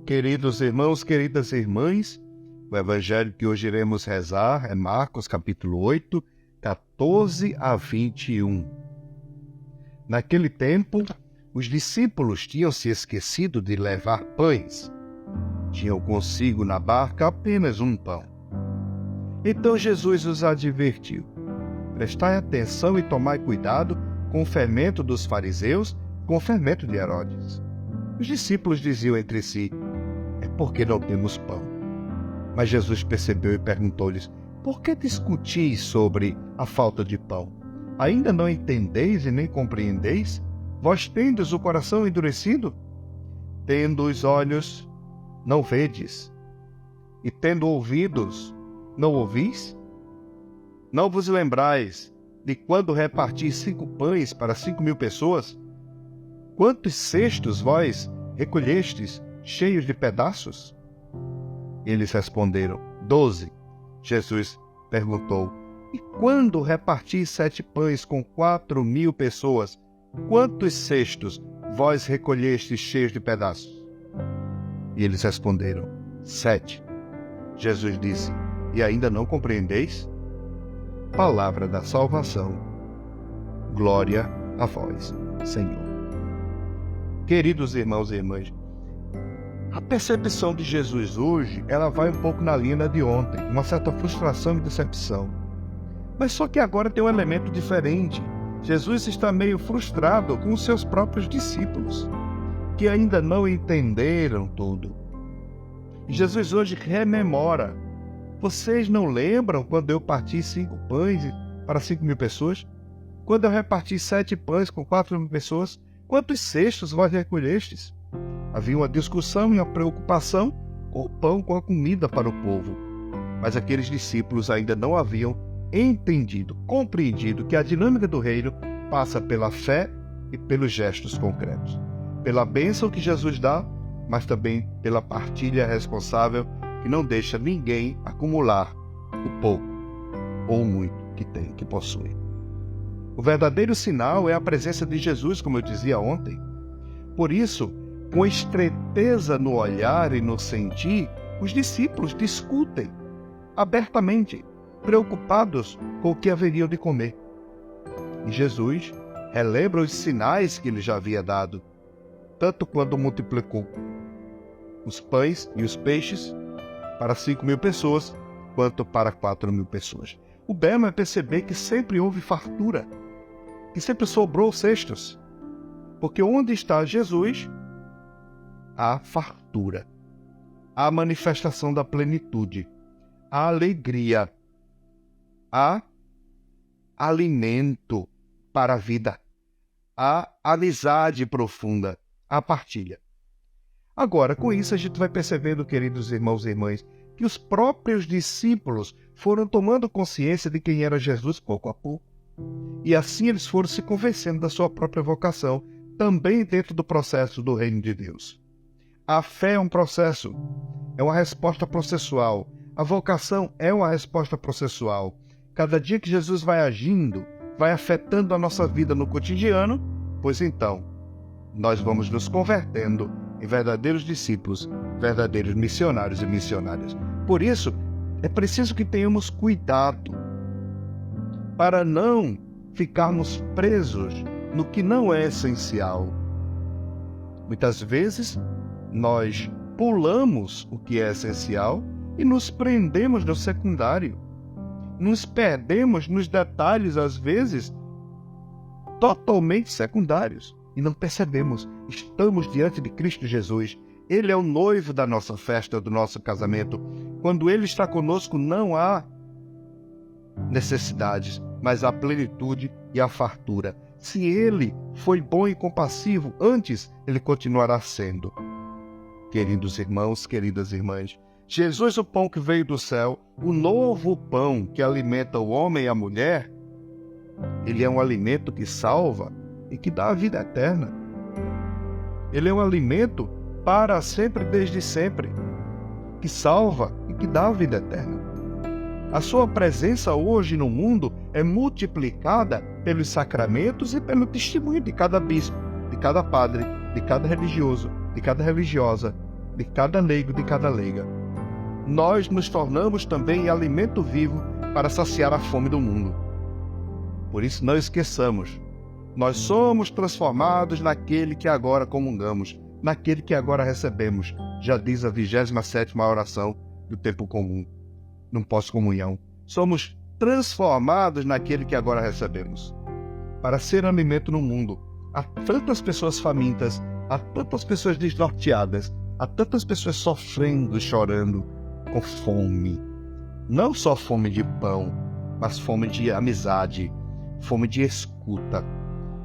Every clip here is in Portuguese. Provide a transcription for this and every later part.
Queridos irmãos, queridas irmãs, o evangelho que hoje iremos rezar é Marcos capítulo 8, 14 a 21. Naquele tempo, os discípulos tinham se esquecido de levar pães. Tinham consigo na barca apenas um pão. Então Jesus os advertiu: prestai atenção e tomai cuidado com o fermento dos fariseus, com o fermento de Herodes. Os discípulos diziam entre si: é porque não temos pão. Mas Jesus percebeu e perguntou-lhes: por que discutis sobre a falta de pão? Ainda não entendeis e nem compreendeis? Vós tendes o coração endurecido? Tendo os olhos, não vedes? E tendo ouvidos, não ouvis? Não vos lembrais de quando reparti 5 pães para 5.000 pessoas? Quantos cestos vós recolhestes cheios de pedaços? Eles responderam: 12. Jesus perguntou: e quando reparti 7 pães com 4.000 pessoas, quantos cestos vós recolhestes cheios de pedaços? E eles responderam: 7. Jesus disse: e ainda não compreendeis? Palavra da salvação. Glória a vós, Senhor. Queridos irmãos e irmãs, a percepção de Jesus hoje, ela vai um pouco na linha de ontem, uma certa frustração e decepção. Mas só que agora tem um elemento diferente. Jesus está meio frustrado com os seus próprios discípulos, que ainda não entenderam tudo. E Jesus hoje rememora: vocês não lembram quando eu parti 5 pães para 5.000 pessoas? Quando eu reparti 7 pães com 4.000 pessoas? Quantos cestos vós recolhestes? Havia uma discussão e uma preocupação com o pão, com a comida para o povo. Mas aqueles discípulos ainda não haviam entendido, compreendido que a dinâmica do reino passa pela fé e pelos gestos concretos. Pela bênção que Jesus dá, mas também pela partilha responsável que não deixa ninguém acumular o pouco ou o muito que tem, que possui. O verdadeiro sinal é a presença de Jesus, como eu dizia ontem. Por isso, com estreiteza no olhar e no sentir, os discípulos discutem abertamente, preocupados com o que haveriam de comer. E Jesus relembra os sinais que ele já havia dado, tanto quando multiplicou os pães e os peixes para 5.000 pessoas, quanto para 4.000 pessoas. O belo é perceber que sempre houve fartura, que sempre sobrou cestos, porque onde está Jesus, há fartura, há manifestação da plenitude, há alegria, há alimento para a vida, há amizade profunda, há partilha. Agora, com isso a gente vai percebendo, queridos irmãos e irmãs, que os próprios discípulos foram tomando consciência de quem era Jesus pouco a pouco. E assim eles foram se convencendo da sua própria vocação, também dentro do processo do reino de Deus. A fé é um processo, é uma resposta processual. A vocação é uma resposta processual. Cada dia que Jesus vai agindo, vai afetando a nossa vida no cotidiano, pois então nós vamos nos convertendo em verdadeiros discípulos, verdadeiros missionários e missionárias. Por isso, é preciso que tenhamos cuidado para não ficarmos presos no que não é essencial. Muitas vezes, nós pulamos o que é essencial e nos prendemos no secundário. Nos perdemos nos detalhes, às vezes, totalmente secundários. E não percebemos. Estamos diante de Cristo Jesus. Ele é o noivo da nossa festa, do nosso casamento. Quando Ele está conosco, não há necessidades, mas a plenitude e a fartura. Se Ele foi bom e compassivo antes, Ele continuará sendo. Queridos irmãos, queridas irmãs, Jesus, o pão que veio do céu, o novo pão que alimenta o homem e a mulher, Ele é um alimento que salva e que dá a vida eterna. Ele é um alimento para sempre, desde sempre, que salva e que dá a vida eterna. A sua presença hoje no mundo é multiplicada pelos sacramentos e pelo testemunho de cada bispo, de cada padre, de cada religioso, de cada religiosa, de cada leigo, de cada leiga. Nós nos tornamos também alimento vivo para saciar a fome do mundo. Por isso não esqueçamos, nós somos transformados naquele que agora comungamos, naquele que agora recebemos, já diz a 27ª oração do tempo comum, no pós-comunhão. Somos transformados naquele que agora recebemos, para ser alimento no mundo. Há tantas pessoas famintas, há tantas pessoas desnorteadas, há tantas pessoas sofrendo, chorando, com fome. Não só fome de pão, mas fome de amizade, fome de escuta,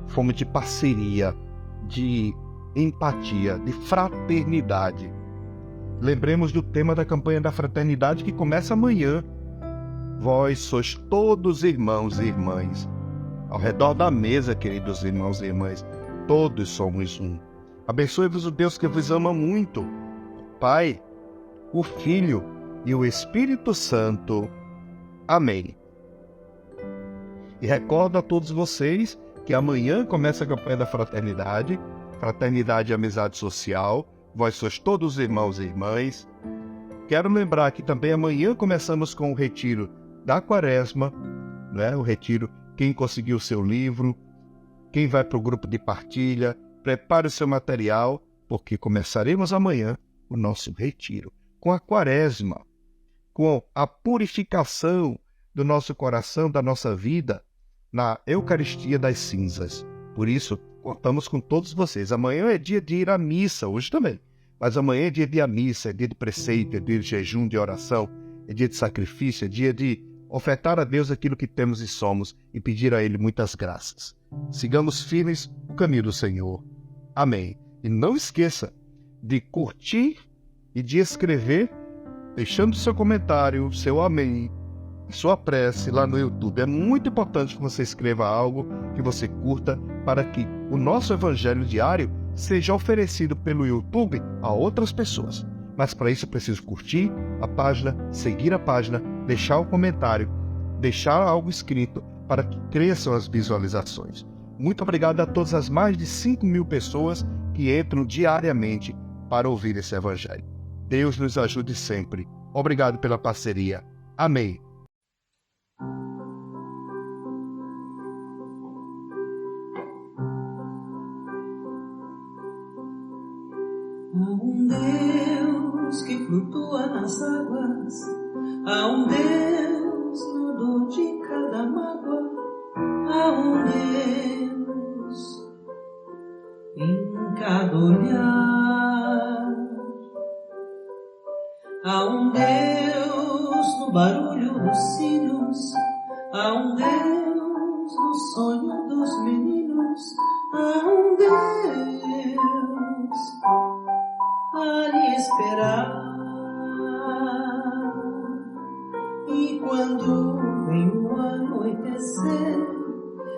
fome de parceria, de empatia, de fraternidade. Lembremos do tema da campanha da fraternidade que começa amanhã. Vós sois todos irmãos e irmãs. Ao redor da mesa, queridos irmãos e irmãs, todos somos um. Abençoe-vos o Deus que vos ama muito, o Pai, o Filho e o Espírito Santo. Amém. E recordo a todos vocês que amanhã começa a campanha da fraternidade, fraternidade e amizade social. Vós sois todos irmãos e irmãs. Quero lembrar que também amanhã começamos com o retiro da Quaresma, né? O retiro, quem conseguiu o seu livro, quem vai para o grupo de partilha, prepare o seu material, porque começaremos amanhã o nosso retiro com a Quaresma, com a purificação do nosso coração, da nossa vida, na Eucaristia das Cinzas. Por isso, contamos com todos vocês. Amanhã é dia de ir à missa, hoje também. Mas amanhã é dia de ir à missa, é dia de preceito, é dia de jejum, de oração, é dia de sacrifício, é dia de ofertar a Deus aquilo que temos e somos e pedir a Ele muitas graças. Sigamos firmes o caminho do Senhor. Amém. E não esqueça de curtir e de escrever, deixando seu comentário, seu amém, sua prece lá no YouTube. É muito importante que você escreva algo, que você curta, para que o nosso evangelho diário seja oferecido pelo YouTube a outras pessoas. Mas para isso eu preciso curtir a página, seguir a página, deixar um comentário, deixar algo escrito para que cresçam as visualizações. Muito obrigado a todas as mais de 5.000 pessoas que entram diariamente para ouvir esse evangelho. Deus nos ajude sempre. Obrigado pela parceria. Amém. Há um Deus que flutua nas águas, há um Deus na dor de cada mágoa, há um Deus em cada olhar, há um Deus no barulho dos sinos, há um Deus no sonho dos meninos, há um Deus a lhe esperar. E quando vem o anoitecer,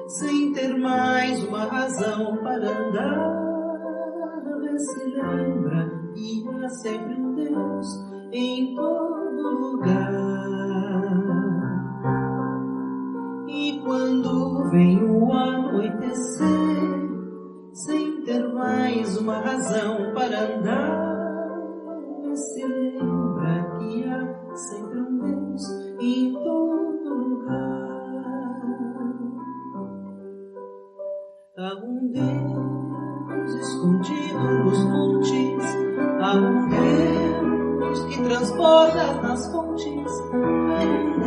sem ter mais uma razão para andar, se lembra que há sempre um Deus em todo lugar. E quando vem o anoitecer, sem ter mais uma razão para andar, se lembra que há sempre um Deus em todo lugar. Há um Deus escondido nos montes, há um Deus que transborda nas fontes, há um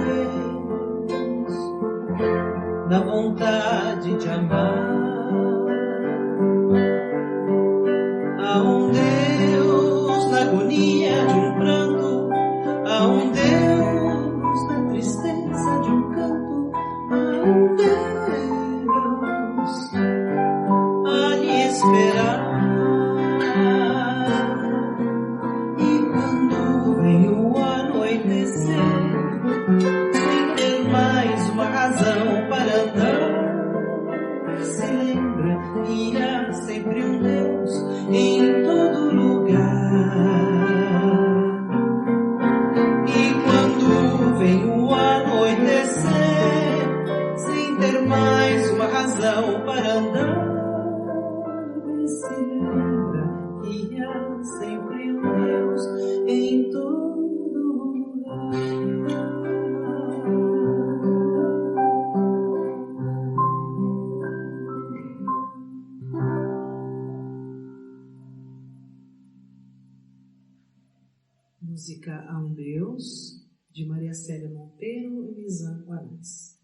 Deus da vontade de amar. Há um Deus na agonia de um pranto, há um Deus na tristeza de um canto, há um Deus a lhe esperar. E quando vem o anoitecer, sem ter mais uma razão para andar, se lembra que há sempre um Deus em todo lugar. E quando vem o anoitecer, sem ter mais uma razão para andar, se lembra que há há sempre um Deus em todo lugar. Música A um Deus, de Maria Célia Monteiro e Nizam Guarás.